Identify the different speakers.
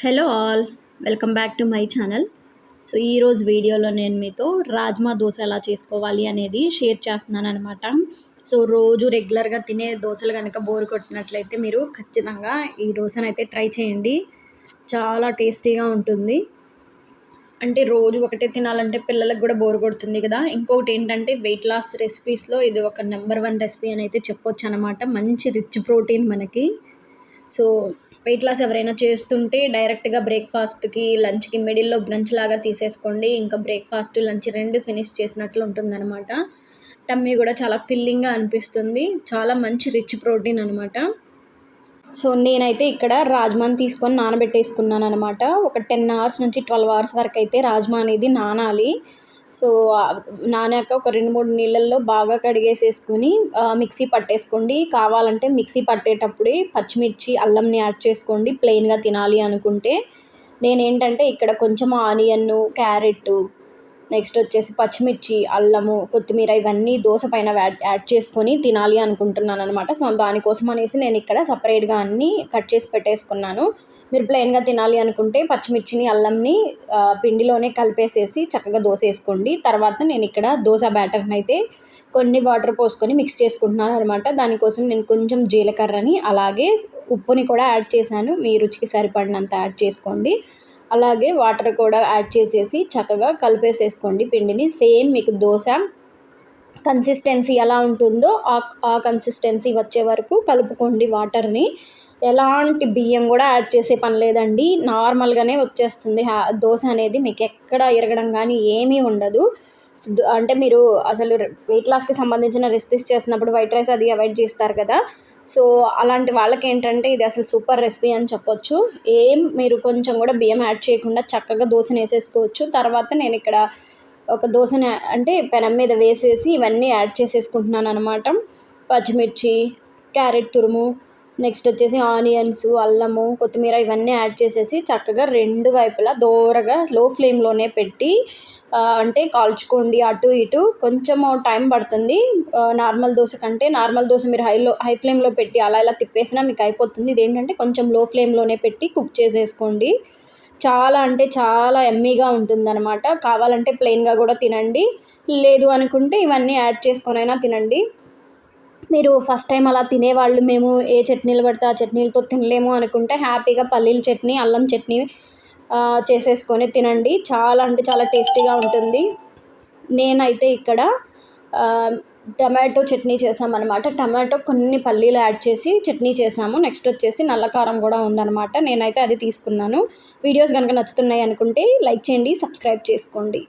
Speaker 1: Hello all, welcome back to my channel. So ఈరోజు వీడియోలో నేను మీతో రాజ్మా దోశ ఎలా చేసుకోవాలి అనేది షేర్ చేస్తున్నాను అనమాట. సో రోజు రెగ్యులర్గా తినే దోశలు కనుక బోర్ కొట్టినట్లయితే మీరు ఖచ్చితంగా ఈ దోశను అయితే ట్రై చేయండి. చాలా టేస్టీగా ఉంటుంది. అంటే రోజు ఒకటే తినాలంటే పిల్లలకు కూడా బోర్ కొడుతుంది కదా. ఇంకొకటి ఏంటంటే వెయిట్ లాస్ రెసిపీస్లో ఇది ఒక నెంబర్ 1 రెసిపీ అని అయితే చెప్పొచ్చు అనమాట. మంచి రిచ్ ప్రోటీన్ మనకి. సో వెయిట్ లాస్ ఎవరైనా చేస్తుంటే డైరెక్ట్గా బ్రేక్ఫాస్ట్కి లంచ్కి మిడిల్లో బ్రంచ్ లాగా తీసేసుకోండి. ఇంకా బ్రేక్ఫాస్ట్ లంచ్ రెండు ఫినిష్ చేసినట్లు ఉంటుందన్నమాట. టమ్మీ కూడా చాలా ఫిల్లింగ్గా అనిపిస్తుంది. చాలా మంచి రిచ్ ప్రోటీన్ అనమాట. సో నేనైతే ఇక్కడ రాజ్మాని తీసుకొని నానబెట్టేసుకున్నాను అనమాట. ఒక 10 అవర్స్ నుంచి 12 అవర్స్ వరకు అయితే రాజ్మా అనేది నానాలి. సో నానాక ఒక 2-3 నీళ్ళల్లో బాగా కడిగేసేసుకుని మిక్సీ పట్టేసుకోండి. కావాలంటే మిక్సీ పట్టేటప్పుడే పచ్చిమిర్చి అల్లంని యాడ్ చేసుకోండి ప్లెయిన్గా తినాలి అనుకుంటే. నేనేంటంటే ఇక్కడ కొంచెం ఆనియన్ను, క్యారెట్టు, నెక్స్ట్ వచ్చేసి పచ్చిమిర్చి, అల్లము, కొత్తిమీర ఇవన్నీ దోశ పైన యాడ్ చేసుకొని తినాలి అనుకుంటున్నాను అనమాట. సో దానికోసం అనేసి నేను ఇక్కడ సపరేట్గా అన్నీ కట్ చేసి పెట్టేసుకున్నాను. మీరు ప్లెయిన్గా తినాలి అనుకుంటే పచ్చిమిర్చిని, అల్లంని పిండిలోనే కలిపేసేసి చక్కగా దోశ వేసుకోండి. తర్వాత నేను ఇక్కడ దోశ బ్యాటర్ని అయితే కొన్ని వాటర్ పోసుకొని మిక్స్ చేసుకుంటున్నాను అనమాట. దానికోసం నేను కొంచెం జీలకర్రని అలాగే ఉప్పుని కూడా యాడ్ చేశాను. మీ రుచికి సరిపడినంత యాడ్ చేసుకోండి. అలాగే వాటర్ కూడా యాడ్ చేసేసి చక్కగా కలిపేసేసుకోండి పిండిని. సేమ్ మీకు దోశ కన్సిస్టెన్సీ ఎలా ఉంటుందో ఆ కన్సిస్టెన్సీ వచ్చే వరకు కలుపుకోండి వాటర్ని. ఎలాంటి బియ్యం కూడా యాడ్ చేసే పని లేదండి. నార్మల్గానే వచ్చేస్తుంది దోశ అనేది. మీకు ఎక్కడ ఇరగడం కానీ ఏమీ ఉండదు. అంటే మీరు అసలు వెయిట్ లాస్కి సంబంధించిన రెసిపీస్ చేసినప్పుడు వైట్ రైస్ అది అవాయిడ్ చేస్తారు కదా. సో అలాంటి వాళ్ళకి ఏంటంటే ఇది అసలు సూపర్ రెసిపీ అని చెప్పొచ్చు. మీరు కొంచెం కూడా బియ్యం యాడ్ చేయకుండా చక్కగా దోశను వేసేసుకోవచ్చు. తర్వాత నేను ఇక్కడ ఒక దోశని అంటే పెనం మీద వేసేసి ఇవన్నీ యాడ్ చేసేసుకుంటున్నాను అనమాట. పచ్చిమిర్చి, క్యారెట్ తురుము, నెక్స్ట్ వచ్చేసి ఆనియన్స్, అల్లము, కొత్తిమీర ఇవన్నీ యాడ్ చేసేసి చక్కగా రెండు వైపులా దోరగా లో ఫ్లేమ్లోనే పెట్టి అంటే కాల్చుకోండి. అటు ఇటు కొంచెము టైం పడుతుంది. నార్మల్ దోశ కంటే నార్మల్ దోశ మీరు హై ఫ్లేమ్లో పెట్టి అలా ఇలా తిప్పేసినా మీకు అయిపోతుంది. ఇదేంటంటే కొంచెం లో ఫ్లేమ్లోనే పెట్టి కుక్ చేసేసుకోండి. చాలా అంటే చాలా యమ్మీగా ఉంటుందన్నమాట. కావాలంటే ప్లెయిన్గా కూడా తినండి, లేదు అనుకుంటే ఇవన్నీ యాడ్ చేసుకొనైనా తినండి. మీరు ఫస్ట్ టైం అలా తినేవాళ్ళు మేము ఏ చట్నీలు పడితే ఆ చట్నీలతో తినలేము అనుకుంటే హ్యాపీగా పల్లీల చట్నీ, అల్లం చట్నీ చేసేసుకొని తినండి. చాలా అంటే చాలా టేస్టీగా ఉంటుంది. నేనైతే ఇక్కడ టమాటో చట్నీ చేసామన్నమాట. టమాటో కొన్ని పల్లీలు యాడ్ చేసి చట్నీ చేసాము. నెక్స్ట్ వచ్చేసి నల్ల కారం కూడా ఉందన్నమాట. నేనైతే అది తీసుకున్నాను. వీడియోస్ కనుక నచ్చుతున్నాయి అనుకుంటే లైక్ చేయండి, సబ్స్క్రైబ్ చేసుకోండి.